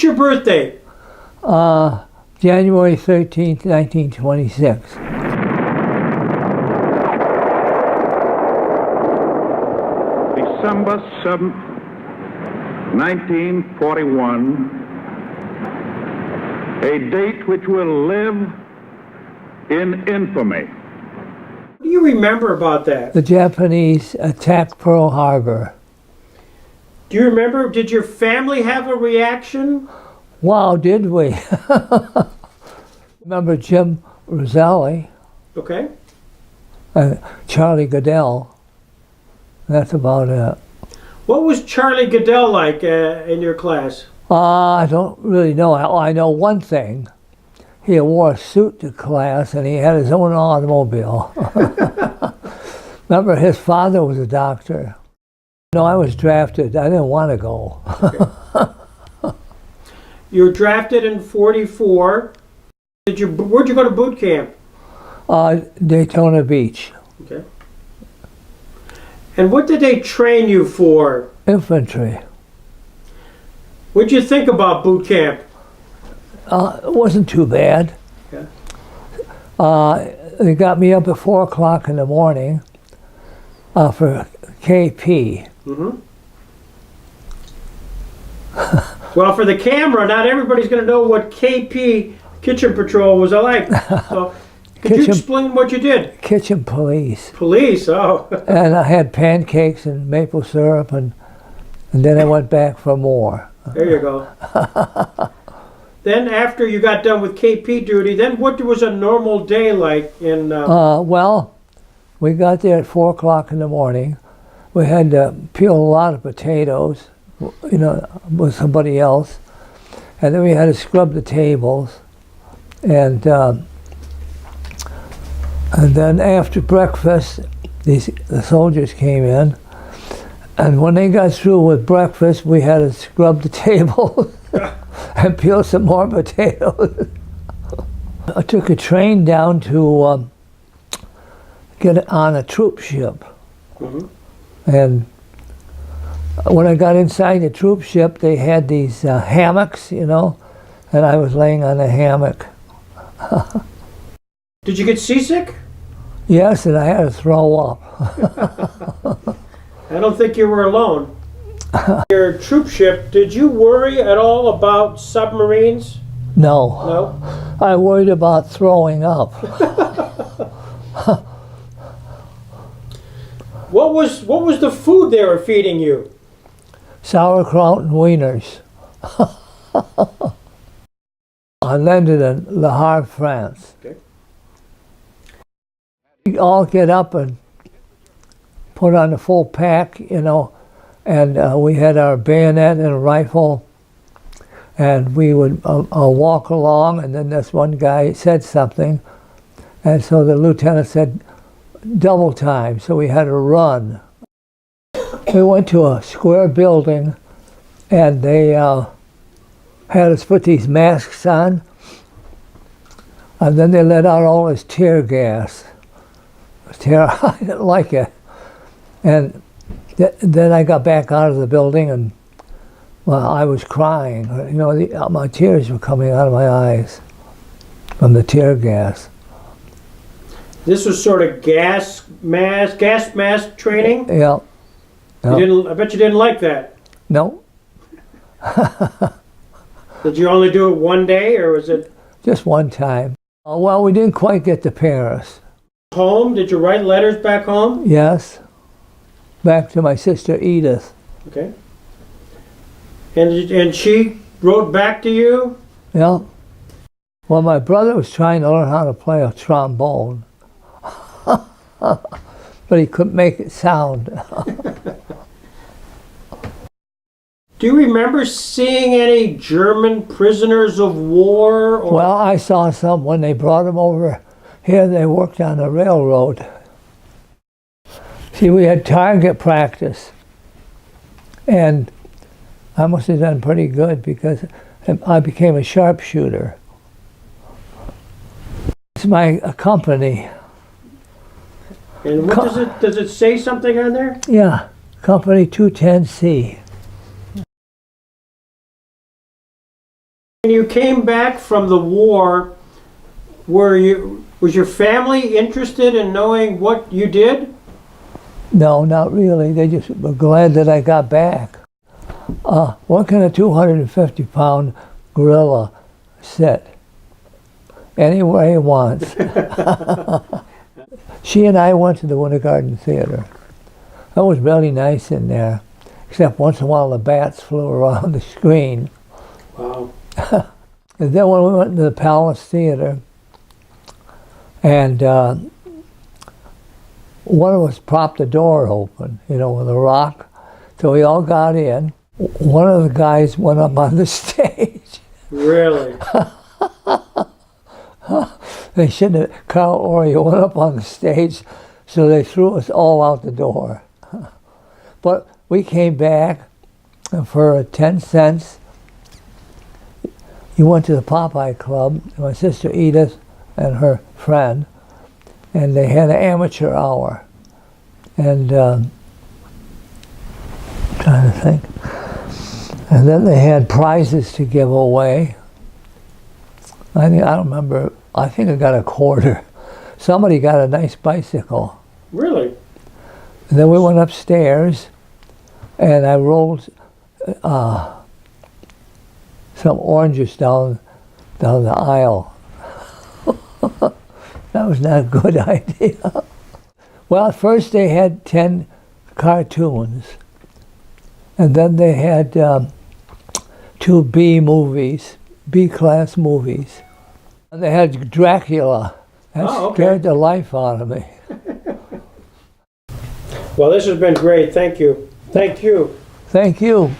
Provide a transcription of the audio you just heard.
What's your birthday? January 13th, 1926. December 7th, 1941, a date which will live in infamy. What do you remember about that? The Japanese attacked Pearl Harbor. Do you remember, did your family have a reaction? Wow, did we? Remember Jim Roselli Okay. and Charlie Goodell. That's about it. What was Charlie Goodell like in your class? I don't really know. I know one thing. He wore a suit to class and he had his own automobile. Remember, his father was a doctor. No, I was drafted. I didn't want to go. Okay. You were drafted in '44. Where'd you go to boot camp? Daytona Beach. Okay. And what did they train you for? Infantry. What'd you think about boot camp? It wasn't too bad. Yeah. They got me up at 4 o'clock in the morning for KP. Mm-hmm. Well, for the camera, not everybody's going to know what KP, Kitchen Patrol, was like. So, could you explain what you did? Kitchen police. Police, oh. And I had pancakes and maple syrup, and then I went back for more. There you go. Then after you got done with KP duty, then what was a normal day like in... Well, we got there at 4 o'clock in the morning. We had to peel a lot of potatoes, you know, with somebody else. And then we had to scrub the tables. And then after breakfast, the soldiers came in. And when they got through with breakfast, we had to scrub the table and peel some more potatoes. I took a train down to get on a troop ship. Mm-hmm. And when I got inside the troop ship, they had these hammocks, you know, and I was laying on a hammock. Did you get seasick? Yes, and I had to throw up. I don't think you were alone. Your troop ship, did you worry at all about submarines? No. No? I worried about throwing up. What was the food they were feeding you? Sauerkraut and wieners. I landed in Le Havre, France. Okay. We all get up and put on the full pack, you know, and we had our bayonet and a rifle, and we would walk along, and then this one guy said something, and so the lieutenant said, double time, so we had to run. We went to a square building, and they had us put these masks on, and then they let out all this tear gas. I didn't like it. And then I got back out of the building, and well, I was crying. You know, my tears were coming out of my eyes from the tear gas. This was sort of gas mask training? Yeah. I bet you didn't like that. No. Did you only do it one day, or was it? Just one time. Well, we didn't quite get to Paris. Home? Did you write letters back home? Yes. Back to my sister Edith. Okay. And she wrote back to you? Yeah. Well, my brother was trying to learn how to play a trombone. But he couldn't make it sound. Do you remember seeing any German prisoners of war? Or? Well, I saw some when they brought them over here. They worked on the railroad. See, we had target practice, and I must have done pretty good because I became a sharpshooter. It's my company. And what does it say something on there? Yeah, Company 210C. When you came back from the war, was your family interested in knowing what you did? No, not really. They just were glad that I got back. What can a 250-pound gorilla sit? Anywhere he wants. She and I went to the Winter Garden Theater. That was really nice in there, except once in a while the bats flew around the screen. Wow. And then when we went to the Palace Theater, and one of us propped the door open, with a rock. So we all got in. One of the guys went up on the stage. Really? They shouldn't have. Carl Oreo went up on the stage, so they threw us all out the door. But we came back, and for 10 cents, you went to the Popeye Club, my sister Edith and her friend, and they had an amateur hour. And trying to think. And then they had prizes to give away. I don't remember. I think I got a quarter. Somebody got a nice bicycle. Really? And then we went upstairs, and I rolled some oranges down the aisle. That was not a good idea. Well, at first they had 10 cartoons, and then they had 2 B-class movies. And they had Dracula. That scared the life out of me. Well, this has been great. Thank you. Thank you. Thank you.